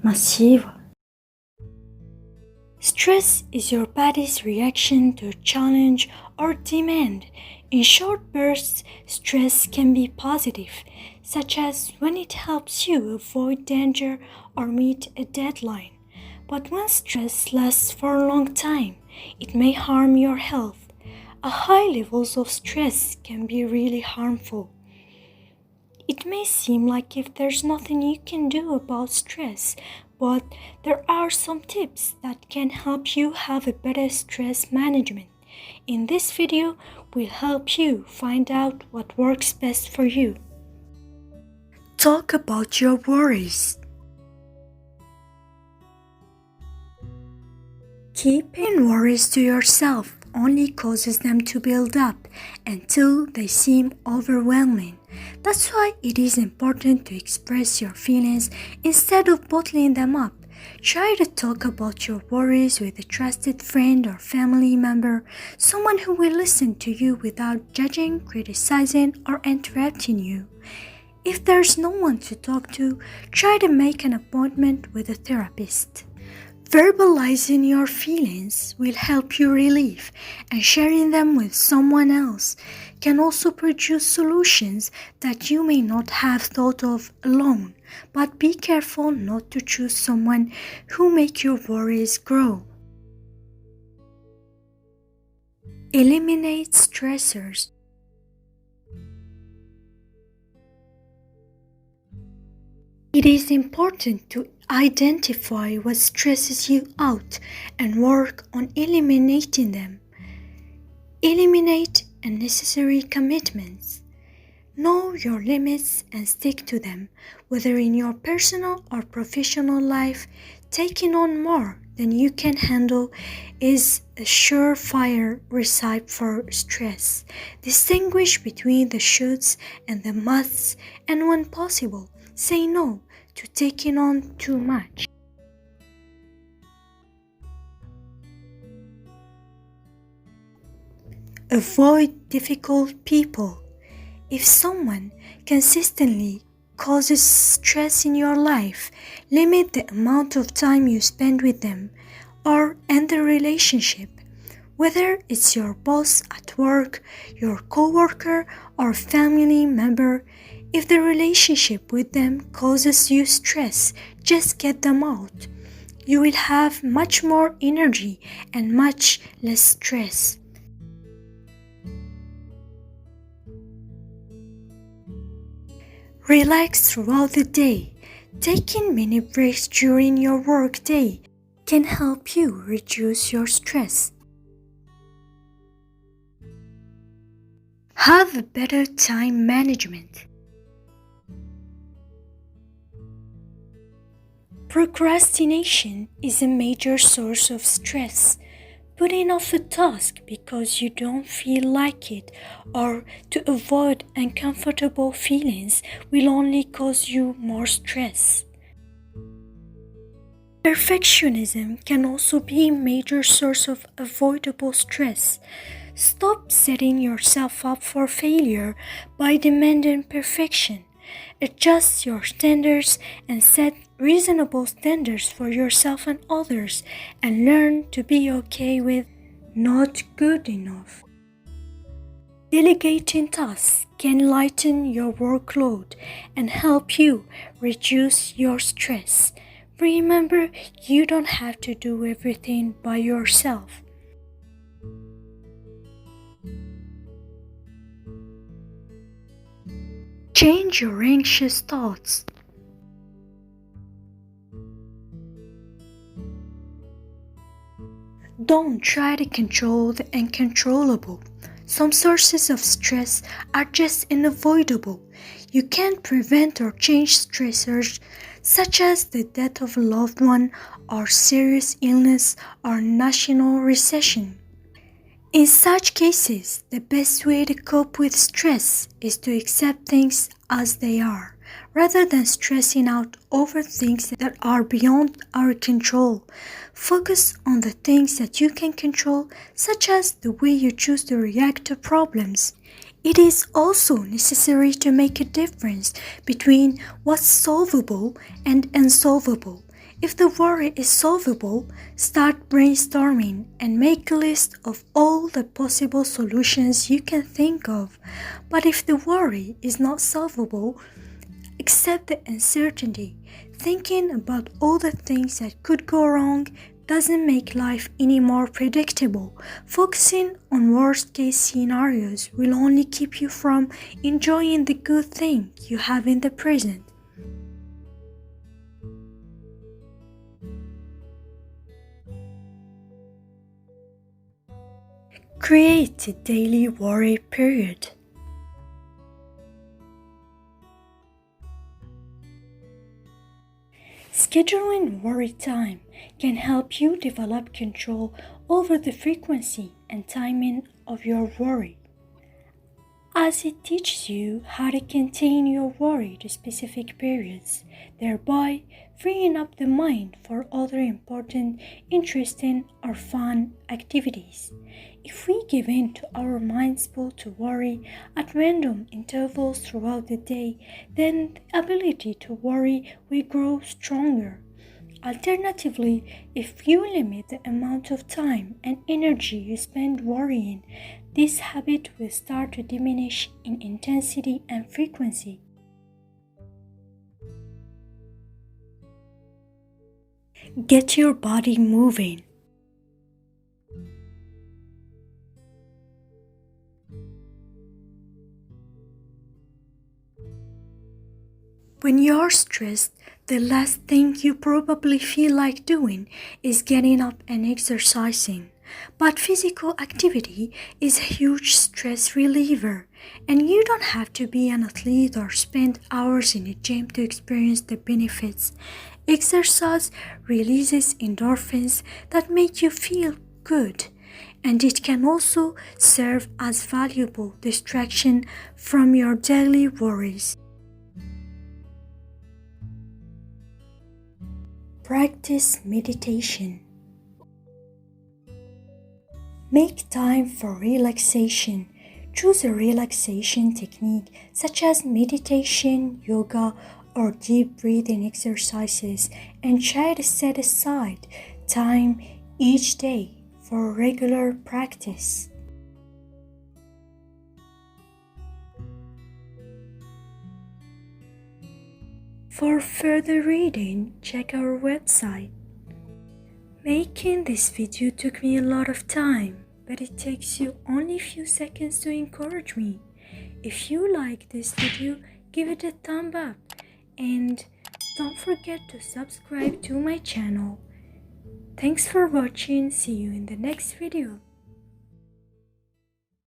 massiva. Stress is your body's reaction to a challenge or demand. In short bursts, stress can be positive, such as when it helps you avoid danger or meet a deadline. But when stress lasts for a long time, it may harm your health. High levels of stress can be really harmful. It may seem like if there's nothing you can do about stress, but there are some tips that can help you have a better stress management. In this video, we'll help you find out what works best for you. Talk about your worries. Keeping worries to yourself only causes them to build up until they seem overwhelming. That's why it is important to express your feelings instead of bottling them up. Try to talk about your worries with a trusted friend or family member, someone who will listen to you without judging, criticizing, or interrupting you. If there's no one to talk to, try to make an appointment with a therapist. Verbalizing your feelings will help you relieve, and sharing them with someone else can also produce solutions that you may not have thought of alone. But be careful not to choose someone who make your worries grow. Eliminate stressors. It is important to identify what stresses you out and work on eliminating them. Eliminate unnecessary commitments. Know your limits and stick to them, whether in your personal or professional life. Taking on more than you can handle is a surefire recipe for stress. Distinguish between the shoulds and the musts, and when possible, say no to taking on too much. Avoid difficult people. If someone consistently causes stress in your life, limit the amount of time you spend with them or end the relationship. Whether it's your boss at work, your coworker, or family member, if the relationship with them causes you stress, just get them out. You will have much more energy and much less stress. Relax throughout the day. Taking mini breaks during your work day can help you reduce your stress. Have a better time management. Procrastination is a major source of stress. Putting off a task because you don't feel like it or to avoid uncomfortable feelings will only cause you more stress. Perfectionism can also be a major source of avoidable stress. Stop setting yourself up for failure by demanding perfection. Adjust your standards and set reasonable standards for yourself and others, and learn to be okay with not good enough. Delegating tasks can lighten your workload and help you reduce your stress. Remember, you don't have to do everything by yourself. Change your anxious thoughts. Don't try to control the uncontrollable. Some sources of stress are just unavoidable. You can't prevent or change stressors such as the death of a loved one or serious illness or national recession. In such cases, the best way to cope with stress is to accept things as they are, rather than stressing out over things that are beyond our control. Focus on the things that you can control, such as the way you choose to react to problems. It is also necessary to make a difference between what's solvable and unsolvable. If the worry is solvable, start brainstorming and make a list of all the possible solutions you can think of. But if the worry is not solvable, accept the uncertainty. Thinking about all the things that could go wrong doesn't make life any more predictable. Focusing on worst case scenarios will only keep you from enjoying the good thing you have in the present. Create a daily worry period. Scheduling worry time can help you develop control over the frequency and timing of your worry, as it teaches you how to contain your worry to specific periods, thereby freeing up the mind for other important, interesting, or fun activities. If we give in to our mind's pull to worry at random intervals throughout the day, then the ability to worry will grow stronger. Alternatively, if you limit the amount of time and energy you spend worrying, this habit will start to diminish in intensity and frequency. Get your body moving. When you're stressed, the last thing you probably feel like doing is getting up and exercising. But physical activity is a huge stress reliever, and you don't have to be an athlete or spend hours in a gym to experience the benefits. Exercise releases endorphins that make you feel good, and it can also serve as valuable distraction from your daily worries. Practice meditation. Make time for relaxation. Choose a relaxation technique such as meditation, yoga, or deep breathing exercises, and try to set aside time each day for regular practice. For further reading, check our website. Making this video took me a lot of time, but it takes you only a few seconds to encourage me. If you like this video, give it a thumb up and don't forget to subscribe to my channel. Thanks for watching. See you in the next video.